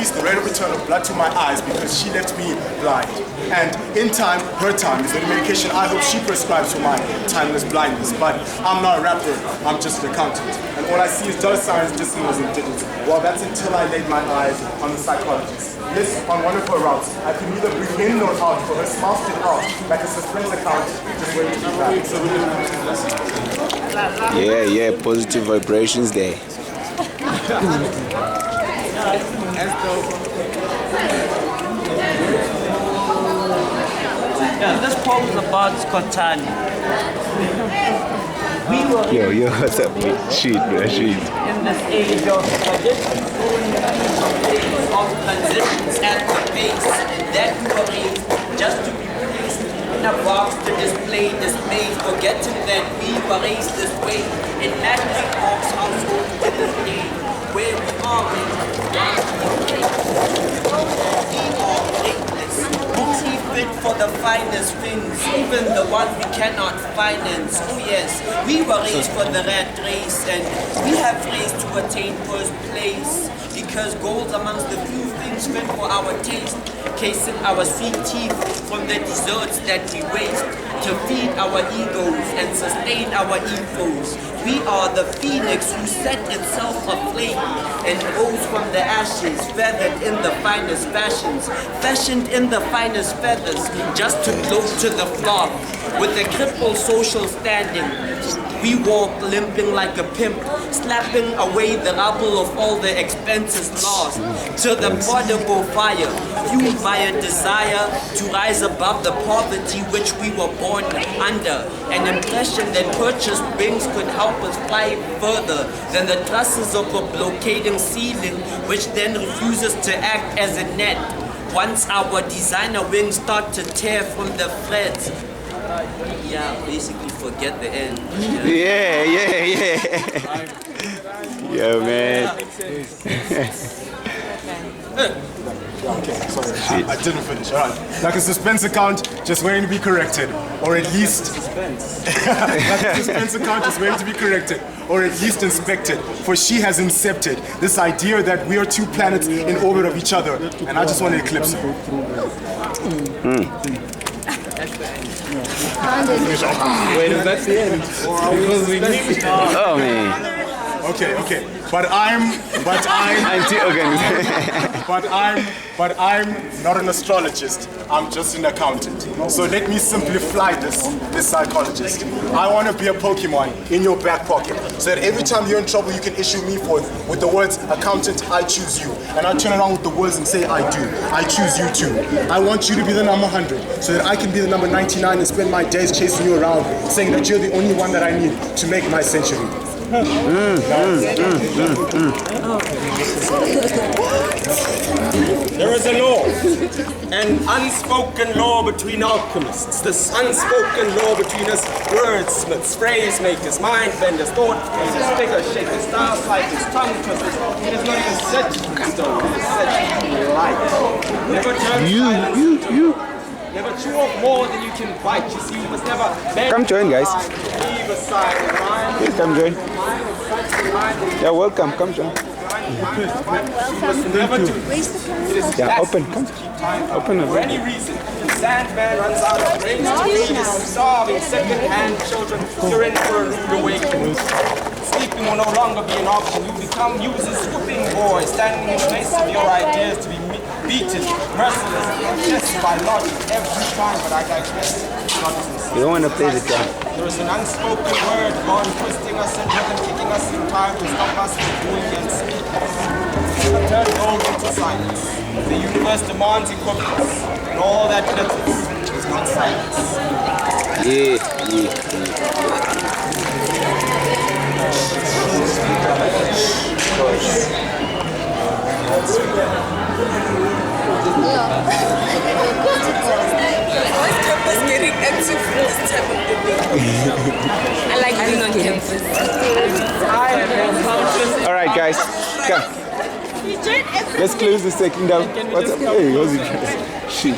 increase the rate of return of blood to my eyes because she left me blind. And in time, her time is the medication I hope she prescribes for my timeless blindness. But I'm not a rapper, I'm just an accountant. And all I see is dollar signs, decimals, and digits. Well, that's until I laid my eyes on the psychologist. Yes, on one of her routes, I could neither breathe in nor out, for her smile stood out like a suspense account just waiting to be back. Yeah, positive vibrations there. Yeah, this poem is about Skotani. Yo, what's up, mate? Shit, bro, shit. In this age of tradition, of transitions at the pace that we were raised just to be placed in a box to display displays, forgetting that we were raised this way in magic box household to this day, where we are fit for the finest things, even the ones we cannot finance. Oh yes, we were raised for the rat race, and we have raised to attain first place, because gold's amongst the few things fit for our taste, casing our sweet teeth from the desserts that we waste, to feed our egos and sustain our egos. We are the phoenix who set itself aflame and rose from the ashes, feathered in the finest fashions, fashioned in the finest feathers, just to glow to the flock. With a crippled social standing, we walk limping like a pimp, slapping away the rubble of all the expenses lost, to the portable fire, fueled by a desire to rise above the poverty which we were born under, an impression that purchased wings could help us fly further than the trusses of a blockading ceiling, which then refuses to act as a net. Once our designer wings start to tear from the threads, basically forget the end. Yeah. Yo, man. Okay, sorry, I didn't finish. All right. Like a suspense account, just waiting to be corrected, or at least like a suspense account, just waiting to be corrected, or at least inspected. For she has incepted this idea that we are two planets in orbit of each other, and I just want to eclipse her. Wait, is that the end? Oh man. Okay. But I'm not an astrologist. I'm just an accountant. So let me simplify this psychologist. I want to be a Pokemon in your back pocket, so that every time you're in trouble, you can issue me forth with the words, accountant, I choose you. And I turn around with the words and say, I do. I choose you too. I want you to be the number 100, so that I can be the number 99 and spend my days chasing you around, saying that you're the only one that I need to make my century. There is a law, an unspoken law between alchemists, this unspoken law between us wordsmiths, phrase makers, mind benders, thought makers, figure shakers, style fighters, tongue twisters. It is not even such stone, it is such light. Never turn Never chew off more than you can bite. You see, you must never... Come join, guys. Leave aside the mind. Please come join. Yeah, welcome. Come join. Yeah, open. Come. Open it. For any reason, the Sandman runs out of brains to feed his starving second-hand children. You're in for a rude awakening. Sleeping will no longer be an option. You become Muse's swooping boy, standing in place of your ideas to be beaten, merciless, just by logic every time, but I digress. You don't want to play the game. There is an unspoken word, God twisting us and rhythm, kicking us in time to stop us from doing and speaking. Never turn gold into silence. The universe demands equivalence, and all that glitters is not silence. Getting empty for this type of debate. I like being on campus. All right, guys, come. Let's close the second down. What's up? Hey, what's it? Shit.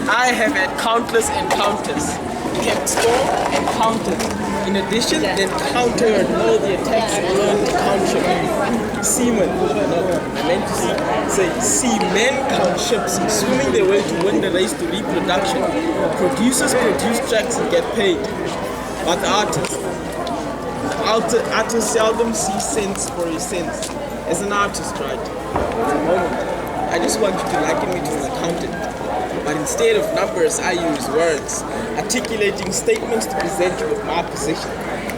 I have had countless encounters kept score and counted. In addition, then countered all the attacks and learned countship. Seamen, no, I meant to say seamen count ships, swimming their way to win the race to reproduction. Producers produce tracks and get paid. But the artist seldom sees cents for his cents. As an artist, right? For a moment, I just want you to liken me to an accountant. But instead of numbers, I use words, articulating statements to present you with my position.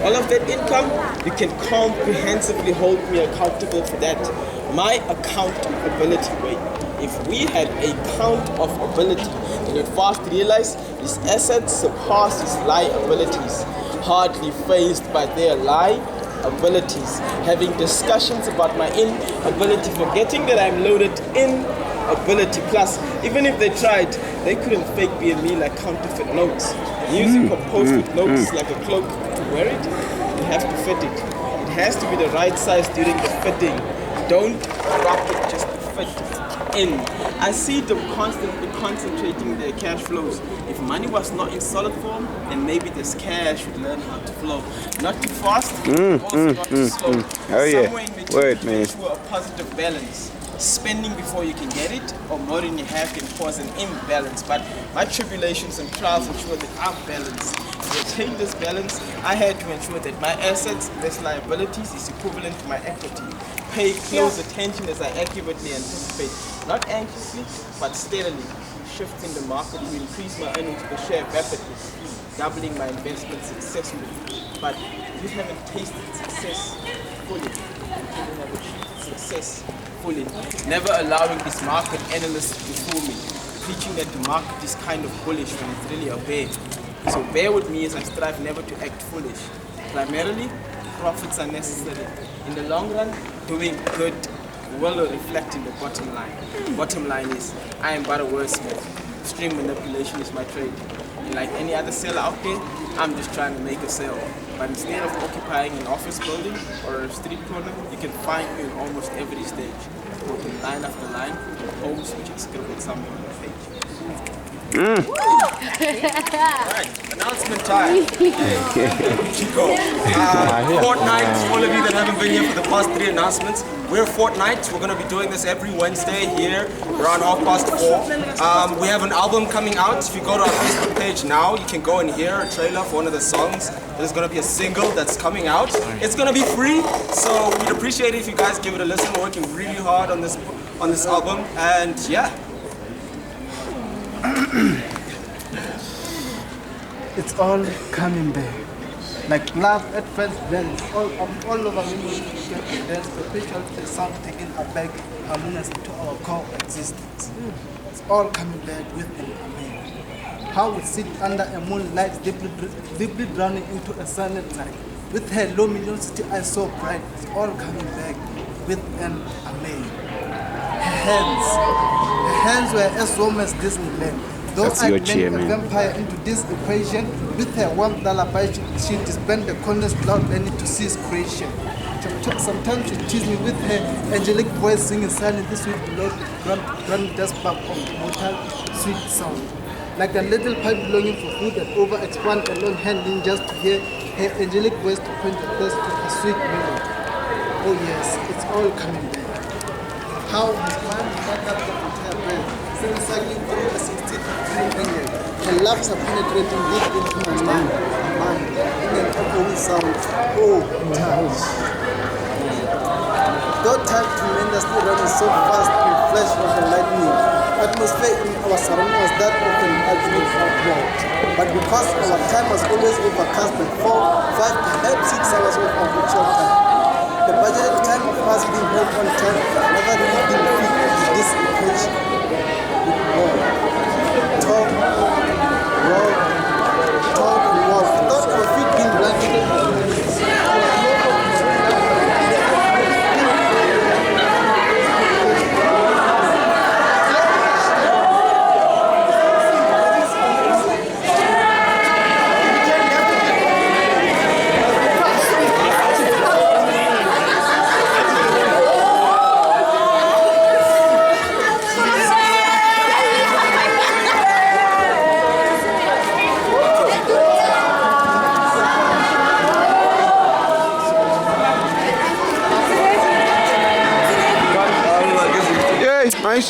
All of that income, you can comprehensively hold me accountable for that. My accountability rate. If we had a count of ability, then you'd fast realize his assets surpass his liabilities, hardly phased by their liabilities, having discussions about my inability, forgetting that I'm loaded in ability. Plus, even if they tried, they couldn't fake me like counterfeit notes. Music composed with notes like a cloak. To wear it, you have to fit it. It has to be the right size during the fitting. Don't rock it just to fit in. I see them constantly concentrating their cash flows. If money was not in solid form, then maybe this cash would learn how to flow. Not too fast, also not too slow. Oh yeah, Somewhere in between word to man. ensure a positive balance. Spending before you can get it, or more than you have, can cause an imbalance. But my tribulations and trials ensure that I'm balanced. To attain this balance, I had to ensure that my assets, less liabilities, is equivalent to my equity. Pay close attention as I accurately anticipate, not anxiously, but steadily. Shifts in the market to increase my earnings per share rapidly, doubling my investment successfully. But you haven't tasted success fully. You haven't achieved success fully. Never allowing this market analyst to fool me, preaching that the market is kind of bullish when it's really a bear. So bear with me as I strive never to act foolish. Primarily, profits are necessary. In the long run, doing good will reflect in the bottom line. Bottom line is, I am but a wordsmith. String manipulation is my trade. And like any other seller out there, I'm just trying to make a sale. But instead of occupying an office building or a street corner, you can find me in almost every stage. Quoting line after line, poems which is scribbled somewhere on the page. Alright, announcement time. Chico. Fortnite, all of you that haven't been here for the past 3 announcements. We're Fortnite. We're going to be doing this every Wednesday here around 4:30. We have an album coming out. If you go to our Facebook page now, you can go and hear a trailer for one of the songs. There's going to be a single that's coming out. It's going to be free, so we'd appreciate it if you guys give it a listen. We're working really hard on this album, and yeah. It's all coming back. Like love at first glance, all over me, there's perpetual sound taking us back harmonious to our core existence. It's all coming back with an amen. How we sit under a moonlight, deeply drowning into a silent night. With her low luminosity, I so bright. It's all coming back with an amen. Her hands were as warm as Disneyland. Though That's I your blend cheer, a man. vampire into this equation, with her warm lullaby, she dispensed the coldness without learning to cease creation. Sometimes she teased me with her angelic voice, singing silently this sweet below grand spark of mortal sweet sound. Like a little pipe longing for food that over-expand a long handling just to hear her angelic voice to point the thirst to a sweet melody. Oh yes, it's all coming back. How his mind back up the entire brain, still cycling through a 16th vineyard. Her laughs are penetrating deep into my mind, in an echoing sound. Oh, touch. Though time tremendously running so fast in flash of the lightning, atmosphere in our surroundings was that of an ultimate outward. But because our time was always overcast by 4, 5, perhaps 6 hours of our virtual time, the budgeted time of us being held on time never really been fit to this equation. Talk, and walk. Thought of it being blanketed.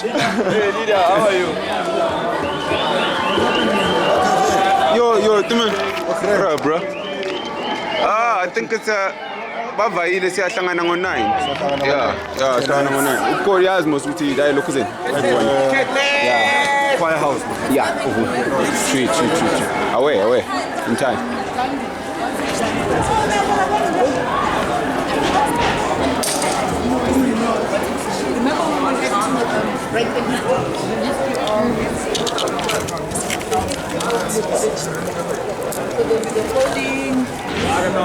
Bush. Hey, Lydia, how are you? Yo, Timon. What's bro? Ah, I think it's a. Bavayile siyahlangana ngo-9. Yeah, siyahlangana ngo-9. Ukoriyazi mos ukuthi la lokhu zeni. Yeah. Firehouse. Yeah. True. Away. In time.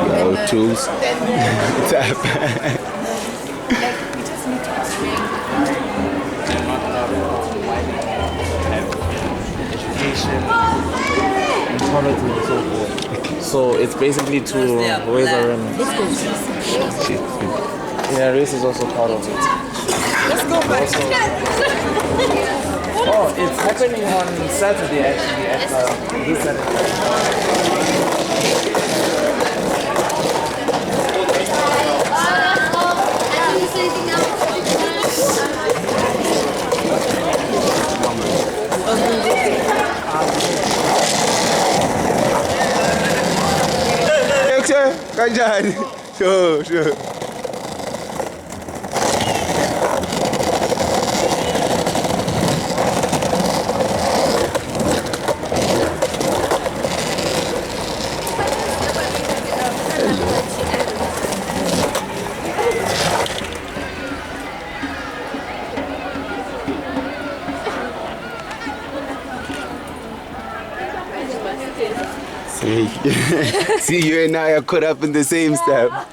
No tools. Tap. Quality and so forth. So it's basically to ways around. Yeah, race is also part of it. Let's go back. Oh, it's happening on Saturday actually at this Saturday. Kanjani? Sure. See, you and I are caught up in the same stuff.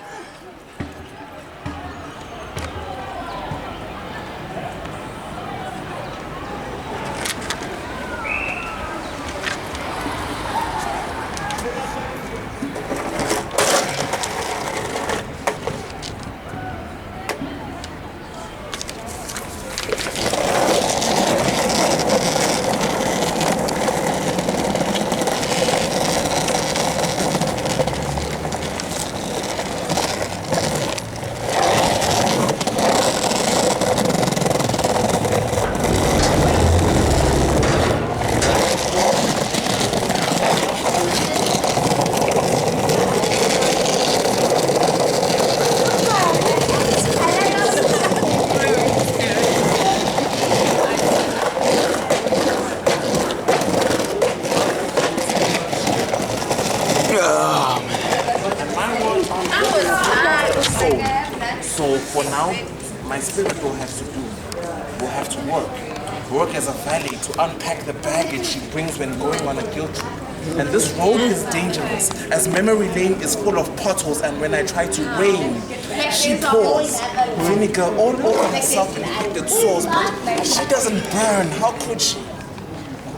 So for now, my spirit will have to work as a valet to unpack the baggage she brings when going on a guilt trip. And this road is dangerous, as memory lane is full of potholes, and when I try to rain, she pours vinegar all over herself and inflicted sores, but she doesn't burn. How could she?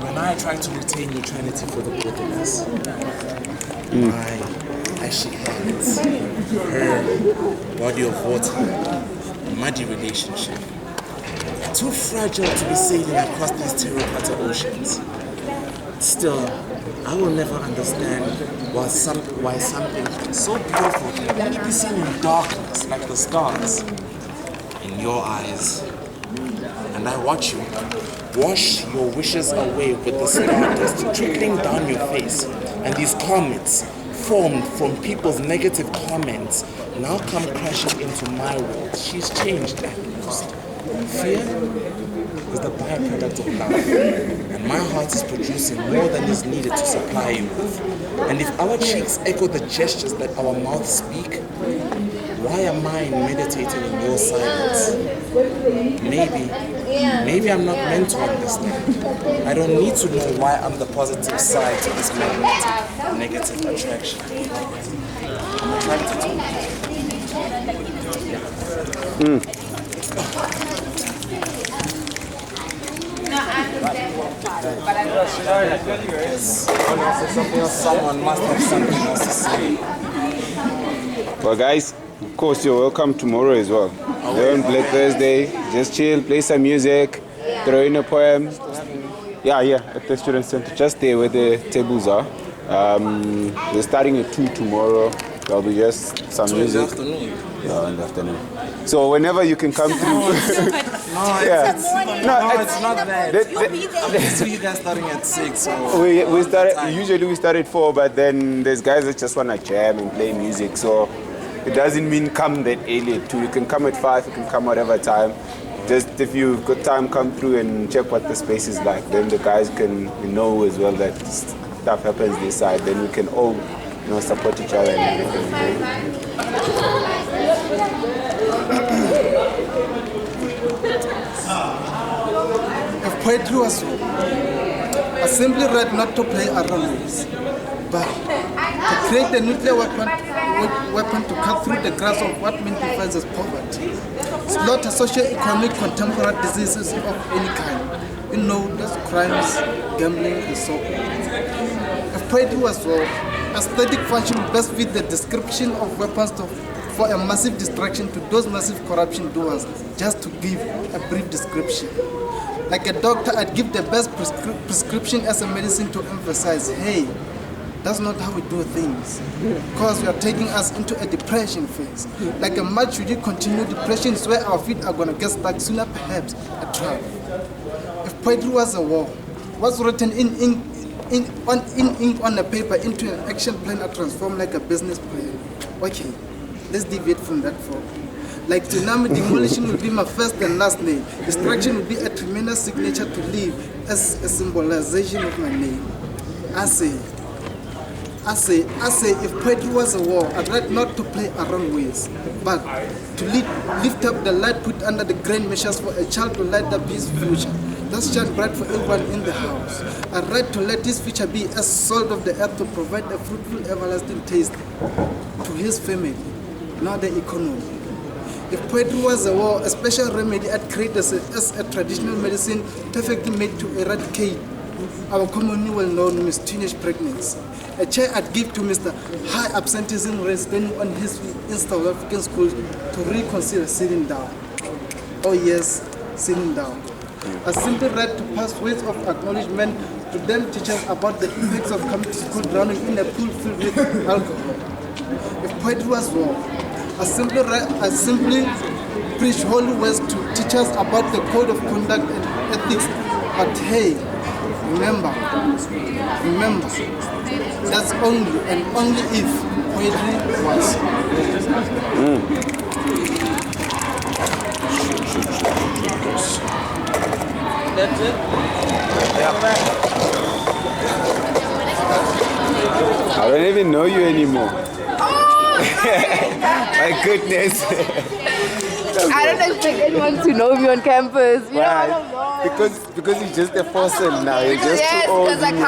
When I try to retain neutrality for the both of us, I shake hands. Her body of water, a muddy relationship. Too fragile to be sailing across these terracotta oceans. Still, I will never understand why something so beautiful can only be seen in darkness like the stars. In your eyes. And I watch you wash your wishes away with the stardust trickling down your face. And these comets, formed from people's negative comments, now come crashing into my world. She's changed at most. Fear is the byproduct of love, and my heart is producing more than is needed to supply you with. And if our cheeks echo the gestures that our mouths speak, why am I meditating in your silence? Maybe I'm not meant to understand. I don't need to know why I'm the positive side to this negative attraction. I'm attracted to you. Someone must have something else to say. Well, guys, of course, you're welcome tomorrow as well. We're on Black Thursday. Just chill, play some music, throw in a poem. Yeah, at the student center, just there where the tables are. We're starting at 2 tomorrow. There'll be just some music. In the afternoon. Yeah, in the afternoon. So whenever you can come through. Yeah. It's not that. I'm used to you guys starting at 6. So We usually we start at 4, but then there's guys that just wanna jam and play music. So it doesn't mean come that early at 2. You can come at 5. You can come whatever time. Just if you've got time, come through and check what the space is like. Then the guys can know as well that stuff happens this side. Then we can all support each other and everything. If poetry was I simply read not to play around with, but to create a nuclear weapon to cut through the grass of what men defines as poverty, slaughter socio-economic contemporary diseases of any kind. Those crimes, gambling, and so on. If poetry was aesthetic function best fit the description of weapons for a massive distraction to those massive corruption doers, just to give a brief description. Like a doctor, I'd give the best prescription as a medicine to emphasize, hey, that's not how we do things. Because we are taking us into a depression phase. Like a match, should you continue, depression is where our feet are going to get stuck, sooner perhaps a trap. If poetry was a war, what's written in ink on a paper into an action plan or transformed like a business plan. Okay, let's deviate from that form. Like tsunami, demolition will be my first and last name. Destruction will be a tremendous signature to leave as a symbolization of my name. I say, if poetry was a war, I'd like not to play around ways, but to lift up the light put under the grand measures for a child to light up his future. That's shine bright for everyone in the house. I'd like to let this future be as salt of the earth to provide a fruitful, everlasting taste to his family, not the economy. If poetry was a war, a special remedy I'd create as a traditional medicine perfectly made to eradicate our commonly well-known teenage pregnancy. A chair I'd give to Mr. High Absenteeism Rate standing on his feet in South African schools to reconsider sitting down. Oh yes, sitting down. A simple right to pass words of acknowledgement to them teachers about the effects of coming to school drowning in a pool filled with alcohol. If poetry was war, I simply preach holy words to teachers about the code of conduct and ethics. But hey, remember, that's only and only if poetry was. That's it? I don't even know you anymore. My goodness. I don't expect anyone to know me on campus. You know, I don't know. Because you're just a fossil now. You're just too old. Because I come